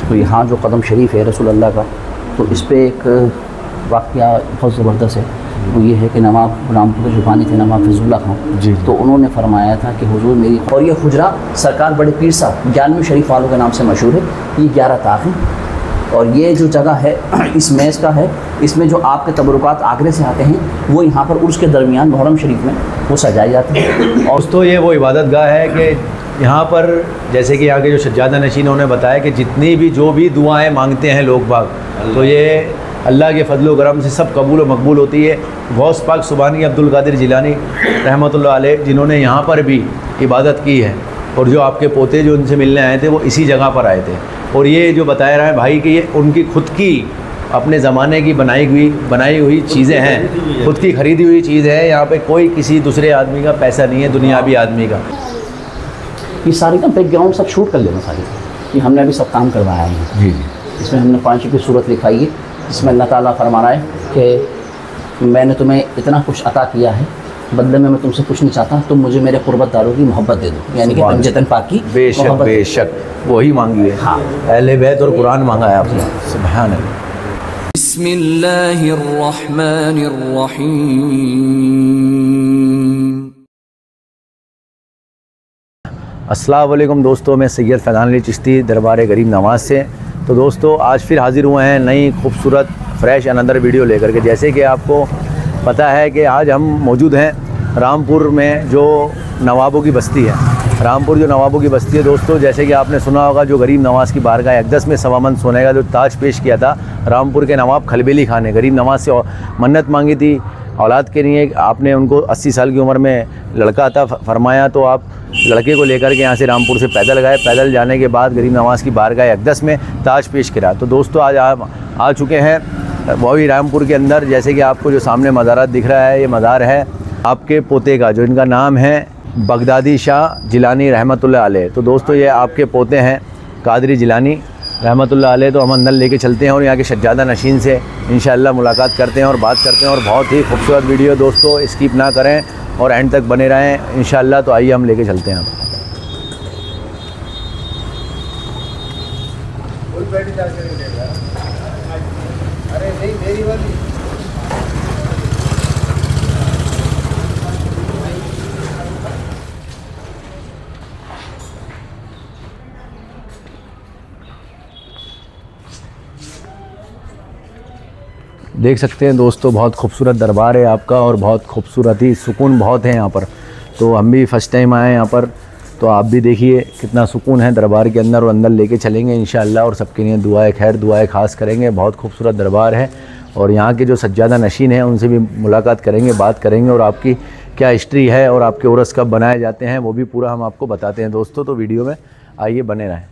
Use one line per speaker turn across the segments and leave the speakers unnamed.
तो यहाँ जो कदम शरीफ है रसूल अल्लाह का, तो इस पर एक वाक़या बहुत ज़बरदस्त है। वो ये है कि नवाब रामपुर के जो बानी थे नवाब फैज़ुल्लाह खान जी, तो उन्होंने फरमाया था कि हुजूर मेरी, और ये हुजरा सरकार बड़े पीर साहब 11वें शरीफ वालों के नाम से मशहूर है। ये 11 ताक़ हैं और ये जो जगह है इस मेज़ का है, इसमें जो आपके तबरुकात आगरे से आते हैं वो यहाँ पर उर्स के दरमियान मुहर्रम शरीफ में वो सजाई जाती है। और
तो ये वो इबादत गाह है कि यहाँ पर जैसे कि यहाँ के जो सज्जादा नशीनों ने बताया कि जितनी भी जो भी दुआएं मांगते हैं लोग बाग, तो ये अल्लाह के फजल करम से सब कबूल व मकबूल होती है। गौस पाक सुबानी अब्दुल कादिर जिलानी रहमतुल्लाह अलैह जिन्होंने यहाँ पर भी इबादत की है, और जो आपके पोते जो उनसे मिलने आए थे वो इसी जगह पर आए थे। और ये जो बताया रहा है भाई कि ये उनकी खुद की अपने ज़माने की बनाई हुई चीज़ें हैं, खुद की ख़रीदी हुई चीज़ है। यहाँ पे कोई किसी दूसरे आदमी का पैसा नहीं है, दुनियावी आदमी का।
ये सारी का बैकग्राउंड सब शूट कर लेना सारी, ये हमने अभी सब काम करवाया है जी। इसमें हमने 5 की सूरत लिखाई है, इसमें अल्लाह ताला फरमा रहा है कि मैंने तुम्हें इतना कुछ अता किया है, बदले में मैं तुमसे कुछ नहीं चाहता, तुम मुझे मेरे कुर्बतदारों की मोहब्बत दे दो, यानी कि पंजतन पाक की।
बेशक वही मांगी है। हाँ, अहले बैत और कुरान मांगा है आपने। सुभान अल्लाह।
बिस्मिल्लाहिर्रहमानिर्रहीम।
अस्सलाम वालेकुम दोस्तों, मैं सैयद फैज़ान अली चिश्ती दरबार गरीब नवाज़ से। तो दोस्तों आज फिर हाज़िर हुए हैं नई खूबसूरत फ्रेश अनदर वीडियो लेकर के। जैसे कि आपको पता है कि आज हम मौजूद हैं रामपुर में, जो नवाबों की बस्ती है। रामपुर जो नवाबों की बस्ती है दोस्तों, जैसे कि आपने सुना होगा जो गरीब नवाज़ की बारगाह अक़दस में 1.25 मन सोने का जो ताज पेश किया था रामपुर के नवाब खलबेली खान ने, गरीब नवाज़ से मन्नत मांगी थी औलाद के लिए। आपने उनको 80 साल की उम्र में लड़का अता फरमाया, तो आप लड़के को लेकर के यहाँ से रामपुर से पैदल गए। पैदल जाने के बाद गरीब नवाज़ की बारगाह अक़दस में ताज पेश करा। तो दोस्तों आज आप आ चुके हैं वही रामपुर के अंदर। जैसे कि आपको जो सामने मज़ारात दिख रहा है, ये मज़ार है आपके पोते का, जो इनका नाम है बगदादी शाह जिलानी रहमतुल्लाह अलैह। तो दोस्तों ये आपके पोते हैं कादरी जिलानी रहमतुल्लाह अलैह। तो हम अंदर लेके चलते हैं और यहाँ के सज्जादा नशीन से इंशाअल्लाह मुलाकात करते हैं और बात करते हैं। और बहुत ही खूबसूरत वीडियो दोस्तों, स्किप ना करें और एंड तक बने रहें इंशाअल्लाह। तो आइए हम लेके चलते हैं। देख सकते हैं दोस्तों, बहुत खूबसूरत दरबार है आपका और बहुत खूबसूरत ही सुकून बहुत है यहाँ पर। तो हम भी फ़र्स्ट टाइम आए यहाँ पर, तो आप भी देखिए कितना सुकून है दरबार के अंदर। और अंदर लेके चलेंगे इंशाअल्लाह और सबके लिए दुआएं खैर दुआएं ख़ास करेंगे। बहुत खूबसूरत दरबार है और यहाँ के जो सज्जादा नशीन हैं उनसे भी मुलाकात करेंगे, बात करेंगे और आपकी क्या हिस्ट्री है और आपके उर्स कब बनाए जाते हैं वो भी पूरा हम आपको बताते हैं दोस्तों। तो वीडियो में आइए बने रहें।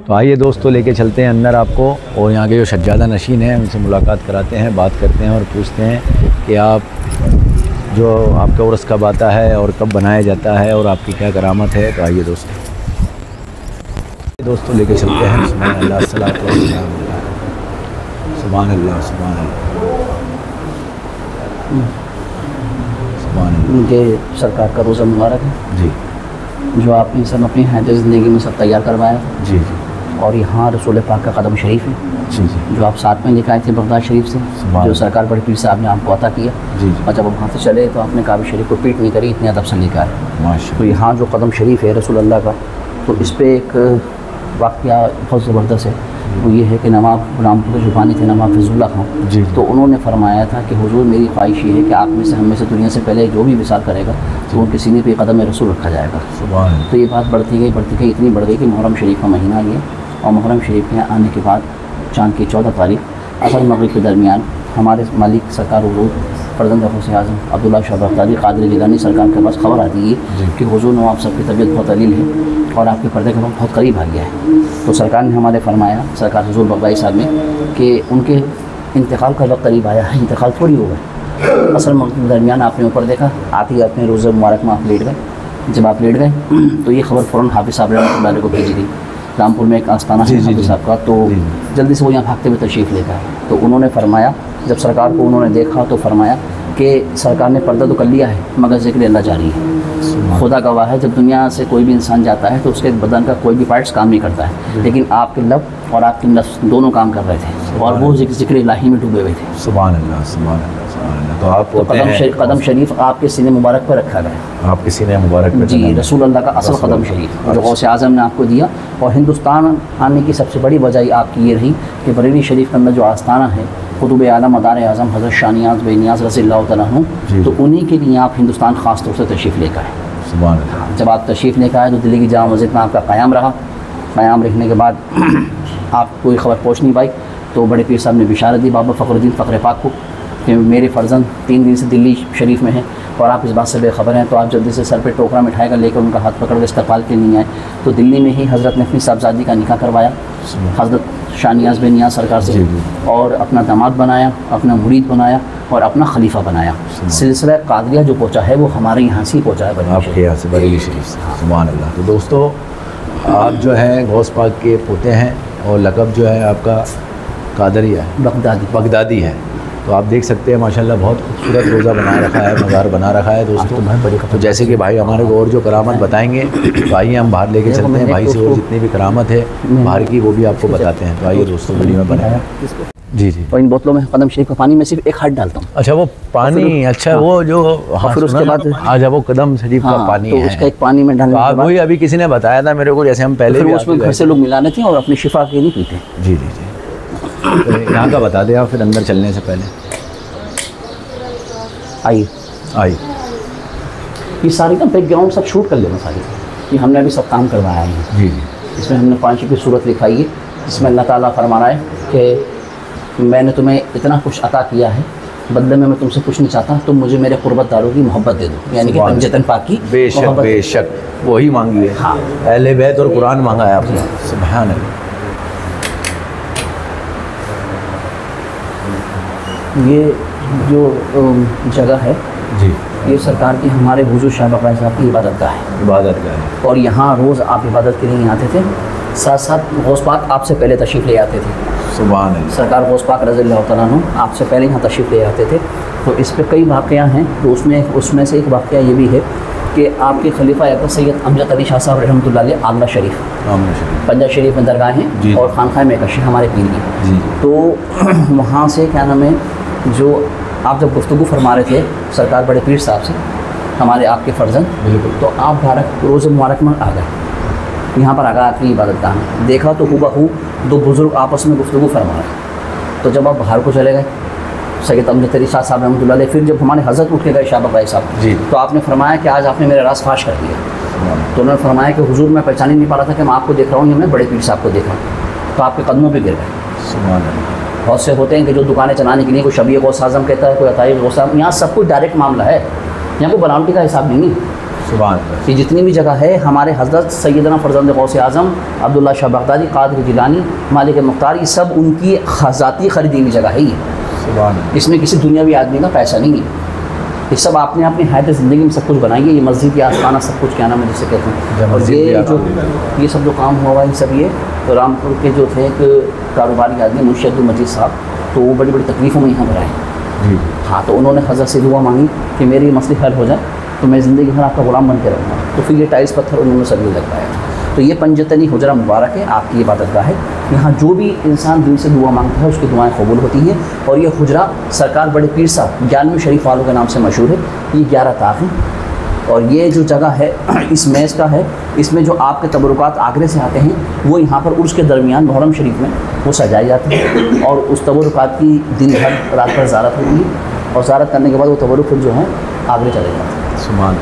तो आइए दोस्तों लेके चलते हैं अंदर आपको और यहाँ के जो सज्जादा नशीन हैं उनसे मुलाकात कराते हैं, बात करते हैं और पूछते हैं कि आप जो आपका उर्स कब आता है और कब बनाया जाता है और आपकी क्या करामत है। तो आइए दोस्तों लेके चलते हैं। सुभान अल्लाह, सलात व सलाम, सुभान अल्लाह, सुभान अल्लाह।
उनके सरकार का रोज़ा मुबारक है
जी, जो
आपने सब अपनी हयात ज़िंदगी में सब तैयार करवाया
जी जी।
और यहाँ रसूल पाक का कदम शरीफ है
जी जी,
जो आप साथ में लेकर आए थे बगदाद शरीफ से, जो सरकार बड़े पीर साहब ने आपको अता किया
जी।
और जब वहाँ से चले तो आपने काबा शरीफ को पीट नहीं करी, इतने अदब से लेकर आए
माशाअल्लाह।
तो यहाँ जो कदम शरीफ है रसूल अल्लाह का, तो इस पर एक वाक़या बहुत ज़बरदस्त है। वो ये है कि नवाब रामपुर के जो बानी थे नवाब फैज़ुल्लाह खान जी, तो उन्होंने फरमाया था कि हुजूर मेरी ख्वाहिश ये है कि आप में से हम में से दुनिया से पहले जो भी विसाल करेगा तो उनके सीने पे कदम रसूल रखा जाएगा। तो ये बात बढ़ती गई इतनी बढ़ गई कि मुहर्रम शरीफ का महीना ये, और मुहर्रम शरीफ के आने के बाद चाँद की 14 तारीख असर मगरिब के दरमियान हमारे मालिक सरकार हुजूर फर्जंद गौसे आज़म अब्दुल्ला शाह बगदादी कादरी जिलानी सरकार के पास खबर आती है कि हुजूर नवाब साहब की तबीयत बहुत अलील है और आपके पर्दे का बहुत करीब आ गया है। तो सरकार ने हमारे फरमाया, सरकार हुजूर बगदादी साहब ने, कि उनके इंतकाल का वक्त करीब आया है, इंतकाल थोड़ी हो गए। असर मगरिब के दरमियान आपने ऊपर देखा, आते ही अपने रोज़े मुबारक में आप लेट गए। जब आप लेट गए तो ये खबर फ़ौरन हाफिज़ साहब रहमतुल्लाह को भेजी गई। रामपुर में एक आस्थाना है हाफिज़ साहब का, तो जल्दी से वो यहाँ भागते हुए तशरीफ़ लेकर आए। तो उन्होंने फरमाया, जब सरकार को उन्होंने देखा तो फरमाया कि सरकार ने पर्दा तो कर लिया है मगर ज़िक्र अल्लाह जारी है। खुदा गवाह है, जब दुनिया से कोई भी इंसान जाता है तो उसके बदन का कोई भी पार्ट्स काम नहीं करता है, लेकिन आपके लब और आपके नफ्स दोनों काम कर रहे थे और वो ज़िक्र इलाही में डूबे हुए थे।
सुभान अल्लाह, सुभान अल्लाह, सुभान अल्लाह। तो आप
कदम शरीफ आपके सीने मुबारक पर रखा गया,
आपके सीने मुबारक पे
जी, रसूल अल्लाह का असल कदम शरीफ जो गौसे आज़म ने आपको दिया। और हिंदुस्तान आने की सबसे बड़ी वजह आपकी ये रही कि बरेली शरीफ के अंदर जो आस्थाना है कुतुब आलम मदार आज़म हज़रत शाह नियाज़ बेनियाज़ रज़ियल्लाहु तआला अन्हु, तो उन्हीं के लिए आप हिंदुस्तान ख़ास तौर से तशरीफ़ लेकर आए।
सुभान अल्लाह।
जब आप तशरीफ़ लेकर आए तो दिल्ली की जामा मस्जिद में आपका क़याम रहा। क़याम रखने के बाद आप कोई ख़बर पहुँच नहीं पाई, तो बड़े पीर साहब ने बिशारत दी बाबा फ़खरुद्दीन फ़खरे पाक को कि मेरे फ़र्जंद 3 दिन से दिल्ली शरीफ में हैं और आप इस बात से बेखबर हैं, तो आप जल्दी से सर पे टोकरा मिठाई कर लेकर उनका हाथ पकड़ के इस्तक़बाल के लिए आए। तो दिल्ली में ही हज़रत ने अपनी साहबजादी का निकाह करवाया हज़रत शाह नियाज़ बेनियाज़ सरकार से, और अपना दामाद बनाया, अपना मुरीद बनाया और अपना खलीफा बनाया। सिलसिला कादरिया जो पहुँचा है वो हमारे यहाँ से ही पहुँचा है,
आपके यहाँ से बरेली शरीफ से। सुभान अल्लाह। तो दोस्तों आप जो हैं गौस पाक के पोते हैं और लक़ब जो है आपका कादरिया है, बगदादी है। तो आप देख सकते हैं माशाल्लाह बहुत खूबसूरत रोज़ा बना रखा है, मज़ार बना रखा है दोस्तों। तो जैसे कि भाई हमारे को और जो करामत बताएंगे तो आइए हम बाहर लेके चलते हैं भाई से, और जितनी भी करामत है बाहर की वो भी आपको बताते हैं। तो आइए दोस्तों वीडियो में बनाया। जी जी।
और इन बोतलों में कदम शरीफ का पानी में सिर्फ एक हाथ डालता हूँ।
अच्छा वो पानी, अच्छा वो जो
फिर उसके बाद
आज वो कदम शरीफ का पानी
तो
है,
उसका एक पानी में डालने के बाद
वही अभी किसी ने बताया था मेरे को, जैसे हम पहले भी
उसमें घर से लोग मिलाने थे और अपनी शिफा के नहीं पीते।
जी जी जी। तो यहाँ का बता दें आप, फिर अंदर चलने से पहले
आइए ये सारी ना बैकग्राउंड सब शूट कर लेना सारी, ये हमने अभी सब काम करवाया है।
जी जी।
इसमें हमने 5 की सूरत लिखाई है, इसमें अल्लाह ताला फरमा रहा है कि मैंने तुम्हें इतना कुछ अता किया है, बदले में मैं तुमसे कुछ नहीं चाहता, तुम मुझे मेरे कुर्बतदारों की मोहब्बत दे दो, यानी कि पंजतन पाक की
बेशक बेशक वही मांगी है।
हाँ,
अहले बैत और कुरान मांगा है आपने। सुभान अल्लाह।
ये जो जगह है
जी,
ये सरकार की हमारे हुजूर शाह बक़ाया साहब की इबादत गाह है,
इबादत का है।
और यहाँ रोज़ आप इबादत के लिए आते थे, साथ साथ गौस पाक आपसे पहले तशरीफ़ ले आते थे।
सुभान अल्लाह।
सरकार गौस पाक रज़ियल्लाहु तआला अन्हु आपसे पहले यहाँ तशरीफ़ ले आते थे। तो इस पर कई वाक़या हैं, तो उसमें से एक वाक़या ये भी है कि आपके खलीफा अकबर सैयद अमजद अली शाह साहब रहमतुल्लाह अलैह आगरा शरीफ पंजाब शरीफ में दरगाह हैं और खानखाह मेकशी हमारे पीर की। तो वहाँ से क्या नाम है, जो आप जब गुफ्तगू फरमा रहे थे सरकार बड़े पीर साहब से, हमारे आपके फ़र्जंद, तो आप रोज़ मुबारक में आ गए, यहाँ पर आ गए आपकी इबादत गाह में। देखा तो हूबहू 2 बुज़ुर्ग आपस में गुफ्तगू फरमा रहे। तो जब आप बाहर को चले गए सैयद अमजद अली शाह साहब रहमतुल्लाह अलैह, फिर जब हमारे हज़रत उठ के गए शाह बक़ाया साहब, तो आपने फरमाया कि आज आपने मेरा राज फाश कर दिया। तो उन्होंने फरमाया कि हुजूर मैं पहचान ही नहीं पा रहा था कि मैं आपको देख रहा हूँ या मैं बड़े पीर साहब को देख रहा हूँ। तो आपके कदमों पर गिर गए। बहुत से होते हैं कि जो दुकानें चलाने के लिए कोई शबीह गौस आज़म कहता है, कोई अताई गौस आज़म, यहाँ सब कुछ डायरेक्ट मामला है, यहाँ कोई बनावटी का हिसाब नहीं है। ये जितनी भी जगह है हमारे हज़रत सैयदना फ़र्जंद गौसे आज़म अब्दुल्ला शाह बगदादी, क़ादिर जिलानी, मालिक मुख्तार, ये सब उनकी ख़ाती ख़रीदी हुई जगह है। ये इसमें किसी दुनियावी आदमी का पैसा नहीं है, ये सब आपने अपनी हयात ज़िंदगी में सब कुछ बनाई है। ये मस्जिद या आस्थाना सब कुछ क्या नाम है जिसे कहते हैं, और ये सब जो काम हुआ है सब ये तो रामपुर के जो थे एक कारोबारी आदमी मुंशी अब्दुल मजीद साहब, तो वो बड़ी बड़ी तकलीफ़ों में यहाँ पर आए। हाँ, तो उन्होंने हज़रत से दुआ मांगी कि मेरी मसले हल हो जाए तो मैं ज़िंदगी भर आपका ग़ुलाम बन के रहूँगा। तो फिर ये टाइल्स पत्थर उन्होंने सब लगवाया। तो ये पंजतनी हुजरा मुबारक है, आपकी इबादत गाह है। यहाँ जो भी इंसान दिल से दुआ मांगता है उसकी दुआएं कबूल होती हैं। और ये हुजरा सरकार बड़े पीर साहब 11वें शरीफ वालों के नाम से मशहूर है। ये 11 ताक़ हैं और ये जो जगह है इस मेज़ का है, इसमें जो आपके तबरुकात आगरे से आते हैं वो यहाँ पर उर्स के दरमियान मुहर्रम शरीफ में वो सजाए जाते हैं और उस तबरुकात की दिन भर रात भर ज़ारत होती है और ज़ारत करने के बाद वो तबरुक फिर जो है आगरे चले जाते हैं।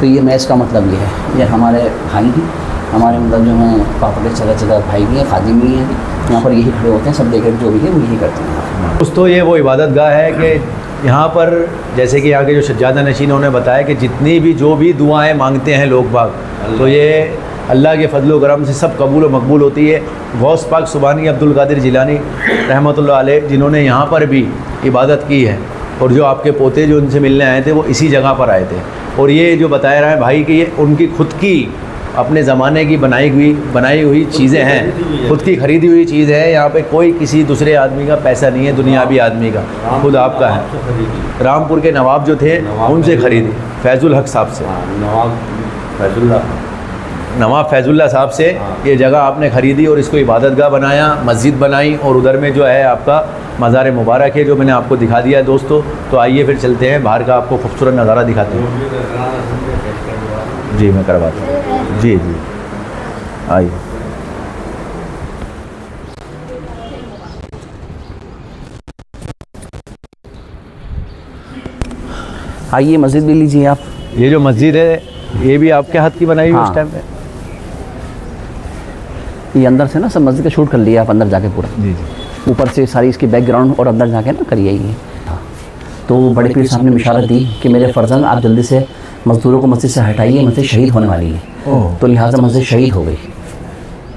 तो ये मेज़ का मतलब ये है। ये हमारे भाई हैं, हमारे मतलब जो हैं पापा के चला भाई भी हैं, खादिम भी हैं, यहाँ पर यही खड़े होते हैं, सब देकर जो भी है वो यही करते हैं।
दोस्तों ये वो इबादत गाह है कि यहाँ पर जैसे कि आगे जो सज्जादा नशीनों ने बताया कि जितनी भी जो भी दुआएं मांगते हैं लोग बाग, तो ये अल्लाह के फजल करम से सब कबूल व मकबूल होती है। गौस पाक सुबानी अब्दुल कादिर जिलानी रहमतुल्लाह अलैह जिन्होंने यहाँ पर भी इबादत की है और जो आपके पोते जो उनसे मिलने आए थे वो इसी जगह पर आए थे। और ये जो बताया रहा है भाई कि ये उनकी खुद की अपने ज़माने की बनाई हुई चीज़ें हैं, खुद की खरीदी हुई चीज़ है। यहाँ पे कोई किसी दूसरे आदमी का पैसा नहीं है, दुनियावी आदमी का, खुद आपका है। रामपुर के नवाब जो थे उनसे ख़रीदी, फैज़ुल हक साहब से, नवाब फैज़ुल्ला साहब से ये जगह आपने ख़रीदी और इसको इबादतगाह बनाया, मस्जिद बनाई, और उधर में जो है आपका मज़ार मुबारक है जो मैंने आपको दिखा दिया है दोस्तों। तो आइए फिर चलते हैं बाहर का, आपको खूबसूरत नज़ारा दिखाते हैं। जी मैं करवाता हूँ, जी जी आइए।
आइए मस्जिद भी लीजिए आप।
ये जो मस्जिद है ये भी आपके हाथ की बनाई हुई उस टाइम पे?
ये अंदर से ना सब मस्जिद का शूट कर लिया आप, अंदर जाके पूरा।
जी जी।
ऊपर से सारी इसकी बैकग्राउंड और अंदर जाके ना करिए ये। तो बड़े पीर साहब ने इशारा दी कि मेरे फर्जंद आप जल्दी से मजदूरों को मस्जिद से हटाइए, मस्जिद शहीद होने वाली है। तो लिहाजा मस्जिद शहीद हो गई।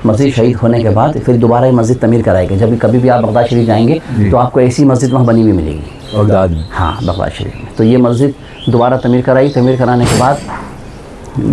मस्जिद शहीद होने के बाद फिर दोबारा ये मस्जिद तमीर कराई गई। जब कभी भी आप बगदाद शरीफ जाएंगे तो आपको ऐसी मस्जिद वहाँ बनी हुई मिलेगी
बगदाद में।
हाँ, बगदाद शरीफ में। तो ये मस्जिद दोबारा तमीर कराई। तमीर कराने के बाद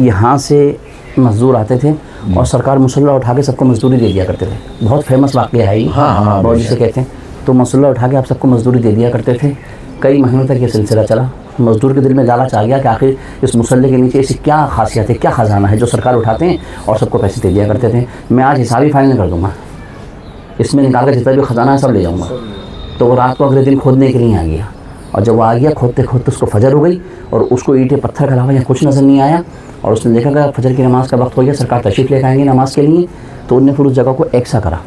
यहाँ से मजदूर आते थे और सरकार मुसल्ला उठा के सबको मजदूरी दे दिया करते थे। बहुत फेमस वाक़या है ये, बहुत जिसे कहते हैं। तो मुसल्ला उठा के आप सबको मजदूरी दे दिया करते थे। कई महीनों तक ये सिलसिला चला। मजदूर के दिल में लालच आ गया कि आखिर इस मुसल्ले के नीचे ऐसी क्या खासियत है, क्या ख़जाना है जो सरकार उठाते हैं और सबको पैसे दे दिया करते थे। मैं आज हिसाब ही फाइनल कर दूँगा, इसमें निकाल कर जितना भी ख़जाना है सब ले जाऊँगा। तो वो रात को अगले दिन खोदने के लिए आ गया, और जब वो आ गया खोदते खोदते उसको फजर हो गई और उसको ईंटें पत्थर के अलावा यहाँ कुछ नज़र नहीं आया। और उसने देखा कि फजर की नमाज़ का वक्त हो गया, सरकार तशरीफ़ लेकर आएंगे नमाज़ के लिए। तो उनने फिर उस जगह को एकसा करा,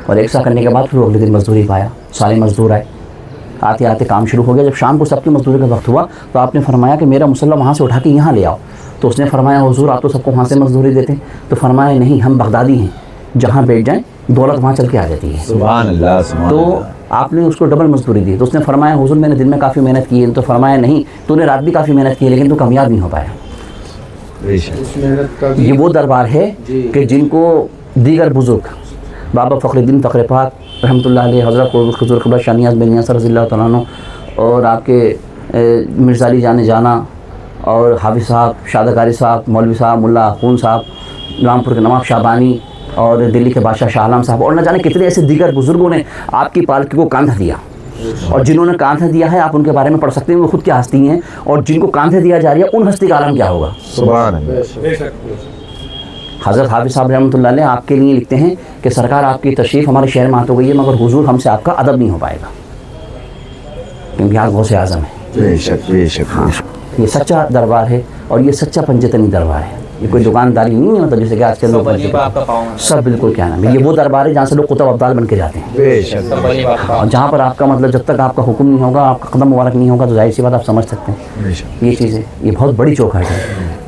और एकसा करने के बाद फिर अगले दिन मजदूरी पाया। सारे मजदूर आए, आते आते काम शुरू हो गया। जब शाम को सबकी मजदूरी का वक्त हुआ तो आपने फरमाया कि मेरा मुसल्ला वहाँ से उठा के यहाँ ले आओ। तो उसने फरमाया हुजूर आप तो सबको वहाँ से मजदूरी देते। तो फरमाया नहीं, हम बगदादी हैं, जहाँ बैठ जाएँ दौलत वहाँ चल के आ जाती है।
सुभान अल्लाह, सुभान
तो
अल्लाह।
आपने उसको डबल मजदूरी दी। तो उसने फरमाया हुजूर मैंने दिन में काफ़ी मेहनत की है। तो फरमाया नहीं, तूने रात भी काफ़ी मेहनत की है लेकिन तू कामयाब नहीं हो पाया। ये वो दरबार है कि जिनको दीगर बुज़ुर्ग बाबा फ़खरुद्दीन फ़खरे पाक रहमतुल्लाह अलैह, हज़रत हुज़ूर क़िबला शाह नियाज़ बिन यासर रज़ियल्लाहु तआला अन्हु, और आपके मिर्ज़ा अली जाने जाना, और हाफिज़ साहब, शादाकारी साहब, मौलवी साहब, मुल्ला खून साहब, रामपुर के नवाब शाहबानी, और दिल्ली के बादशाह शाह आलम साहब, और न जाने कितने ऐसे दीगर बुज़ुर्गों ने आपकी पालकी को कांधा दिया। और जिन्होंने कांधा दिया है आप उनके बारे में पढ़ सकते हैं, वो खुद क्या हस्ती हैं, और जिनको कांधा दिया जा रही है उन हस्ती का आलम क्या होगा।
सुभान अल्लाह।
हज़रत हाफिज़ साहब रहमतुल्लाह अलैह आपके लिए लिखते हैं कि सरकार आपकी तशरीफ़ हमारे शहर में आ तो गई है, मगर हुजूर हमसे आपका अदब नहीं हो पाएगा, क्योंकि आप गौसे आज़म हैं।
बेशक बेशक।
हाँ, ये सच्चा दरबार है और ये सच्चा पंजतनी दरबार है। ये कोई दुकानदारी नहीं है, मतलब जैसे कि आज के लोग सब बिल्कुल क्या नाम है, ये वो दरबार है जहाँ से लोग कुतुब अब्दाल बन के जाते हैं।
बेशक।
और जहाँ पर आपका मतलब जब तक आपका हुक्म नहीं होगा, आपका कदम मुबारक नहीं होगा, तो जाहिर सी बात आप समझ सकते हैं ये चीज़ें। ये बहुत बड़ी चौखट है।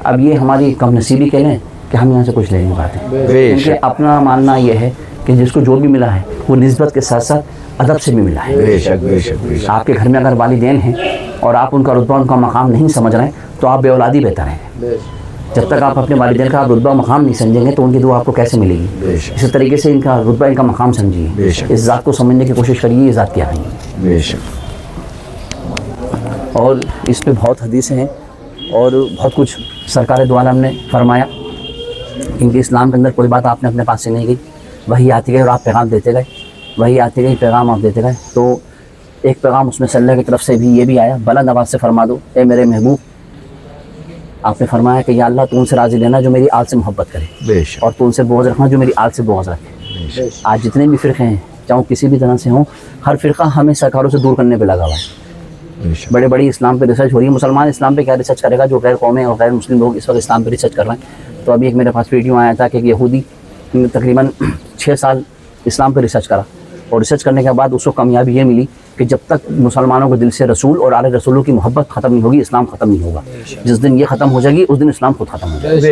अब ये हमारी कम नसीबी कह लें कि हम यहाँ से कुछ ले नहीं पाते, क्योंकि अपना मानना ये है कि जिसको जो भी मिला है वो निस्बत के साथ साथ अदब से भी मिला है।
बेशक बेशक।
आपके घर में अगर वालिदैन हैं और आप उनका रुतबा, उनका मकाम नहीं समझ रहे हैं तो आप बेऔलादी बेहतर हैं। जब तक आप अपने वालिदैन का आप रुतबा मकाम नहीं समझेंगे तो उनकी दुआ आपको कैसे मिलेगी। इसी तरीके से इनका रुतबा, इनका मकाम समझिए, इस ज़ात को समझने की कोशिश करिए, ये ज़ात क्या है।
बेशक।
और इस पे बहुत हदीसें हैं और बहुत कुछ सरकार दो आलम ने फरमाया, क्योंकि इस्लाम के अंदर कोई बात आपने अपने पास से नहीं गई, वही आती गई और आप पैगाम देते गए, वही आती गई, पैगाम आप देते गए। तो एक पैगाम उसमें से अल्लाह की तरफ से भी ये भी आया, बुलंद आवाज़ से फरमा दो, ए मेरे महबूब, आपने फरमाया कि या अल्लाह तू उनसे राज़ी लेना जो मेरी आल से मोहब्बत करे, और तू उनसे बोझ रखना जो मेरी आल से बोझ रखे। आज जितने भी फ़िरक़े हैं, चाहे किसी भी तरह से हों, हर फ़िरक़ा हमें सरकारों से दूर करने पर लगा हुआ है। बड़े बड़ी इस्लाम पे रिसर्च हो रही है। मुसलमान इस्लाम पे क्या रिसर्च करेगा, जो गैर कौमें और गैर मुस्लिम लोग इस वक्त इस्लाम पे रिसर्च कर रहे हैं। तो अभी एक मेरे पास वीडियो आया था कि एक यहूदी तकरीबन 6 साल इस्लाम पे रिसर्च करा, और रिसर्च करने के बाद उसको कामयाबी ये मिली कि जब तक मुसलमानों के दिल से रसूल और आले रसूलों की मोहब्बत ख़त्म नहीं होगी, इस्लाम ख़त्म नहीं होगा। जिस दिन ये ख़त्म हो जाएगी उस दिन इस्लाम खुद ख़त्म हो जाएगा।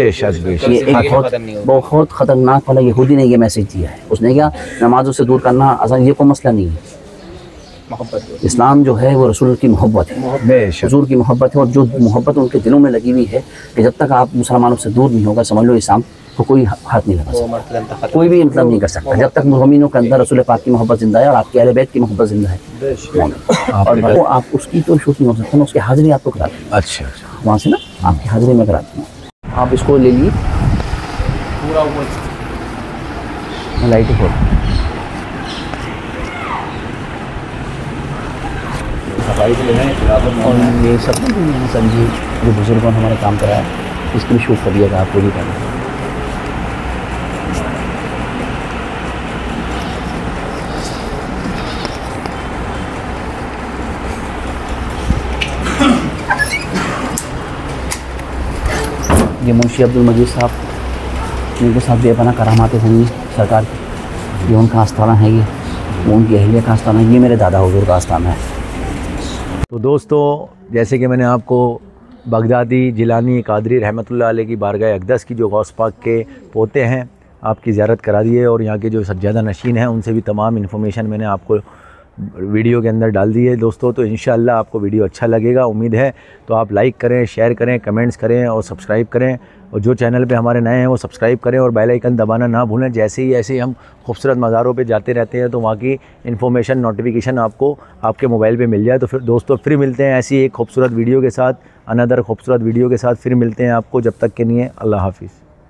ये एक बहुत ख़तरनाक वाला यहूदी ने ये मैसेज दिया है। उसने क्या, नमाज़ों से दूर करना आसान, ये कोई मसला नहीं है। इस्लाम जो है वो रसूल की मोहब्बत है, हुजूर की मोहब्बत है, और जो मोहब्बत उनके दिलों में लगी हुई है कि जब तक आप मुसलमानों से दूर नहीं होगा, समझ लो इस्लाम को कोई हाथ नहीं लगा सकता, कोई भी मतलब नहीं कर सकता। जब तक मुमिनों के अंदर रसूल पाक की मोहब्बत जिंदा है और आपके अहले बैत की मोहब्बत जिंदा है, और वो आप उसकी तो शूट नहीं हो सकता ना, उसकी हाजिरी आपको करा दें।
अच्छा,
वहाँ से ना आपकी हाजिरी में करा दूँ। आप इसको ले लिए
पूरा ऊपर
लाइट खोल।
सफाई के लिए
और ये सब संजीव जो बुजुर्गों ने हमारे काम कराया, इसकी भी शूट करिएगा आप पूरी करना। ये मुंशी अब्दुल मजीद साहब, इनके साथ बेपना करामातें हैं सरकार की। ये उनका आस्थाना है, ये वो उनकी अहलिया का आस्थाना है, ये मेरे दादा हुजूर का आस्थाना है।
तो दोस्तों, जैसे कि मैंने आपको बगदादी जिलानी कादरी रहमतुल्लाह अलैह की बारगाह अक़दस की जो गौस पाक के पोते हैं, आपकी ज़ियारत करा दी है और यहाँ के जो सज्जादा नशीन हैं उनसे भी तमाम इन्फॉर्मेशन मैंने आपको वीडियो के अंदर डाल दी है दोस्तों। तो इंशाअल्लाह आपको वीडियो अच्छा लगेगा, उम्मीद है। तो आप लाइक करें, शेयर करें, कमेंट्स करें और सब्सक्राइब करें। और जो चैनल पे हमारे नए हैं वो सब्सक्राइब करें और बेल आइकन दबाना ना भूलें। जैसे ही ऐसे ही हम खूबसूरत मज़ारों पे जाते रहते हैं तो वहाँ की इन्फॉर्मेशन, नोटिफिकेशन आपको आपके मोबाइल पे मिल जाए। तो फिर दोस्तों फिर मिलते हैं ऐसी एक खूबसूरत वीडियो के साथ, अनदर खूबसूरत वीडियो के साथ फिर मिलते हैं आपको। जब तक के लिए अल्लाह हाफ़िज़।